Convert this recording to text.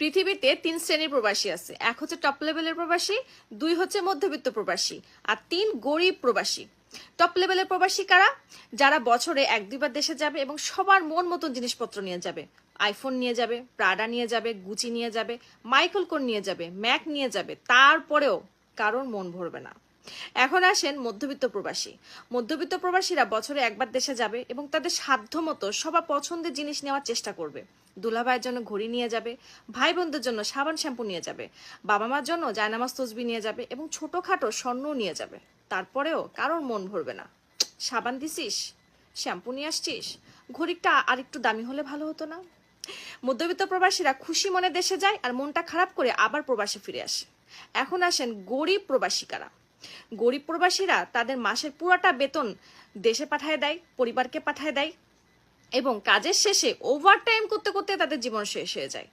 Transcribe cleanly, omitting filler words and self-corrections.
পৃথিবীতে 3 শ্রেণীর প্রবাসী আছে। এক হচ্ছে টপ লেভেলের প্রবাসী, 2 হচ্ছে মধ্যবিত্ত প্রবাসী, আর 3 গরিব প্রবাসী। টপ লেভেলের প্রবাসী কারা? যারা বছরে 1-2 বার দেশে যাবে এবং সবার মন মতন জিনিসপত্র নিয়ে যাবে। আইফোন নিয়ে যাবে, প্রাডা নিয়ে যাবে, গুচি নিয়ে যাবে, মাইকেল কোর নিয়ে যাবে, ম্যাক নিয়ে যাবে, তারপরেও কারোর মন ভরবে না। এখন আসেন মধ্যবিত্ত প্রবাসী। মধ্যবিত্ত প্রবাসীরা বছরে 1 বার দেশে যাবে এবং তাদের সাধ্যমতো সবার পছন্দের জিনিস নেওয়ার চেষ্টা করবে। দুলাভাইয়ের জন্য ঘড়ি নিয়ে যাবে, ভাই বোনদের জন্য সাবান শ্যাম্পু নিয়ে যাবে, বাবা মার জন্য জায়নামাজ তসবি নিয়ে যাবে এবং ছোটখাটো স্বর্ণও নিয়ে যাবে। তারপরেও কারোর মন ভরবে না। সাবান দিছিস, শ্যাম্পু নিয়ে আসছিস, ঘড়িটা আর একটু দামি হলে ভালো হতো না? মধ্যবিত্ত প্রবাসীরা খুশি মনে দেশে যায় আর মনটা খারাপ করে আবার প্রবাসে ফিরে আসে। এখন আসেন গরিব প্রবাসী কারা। গরিব প্রবাসীরা তাদের মাসের পুরোটা বেতন দেশে পাঠায় দেয়, পরিবারকে পাঠায় দেয় এবং কাজের শেষে ওভারটাইম করতে করতে তাদের জীবন শেষ হয়ে যায়।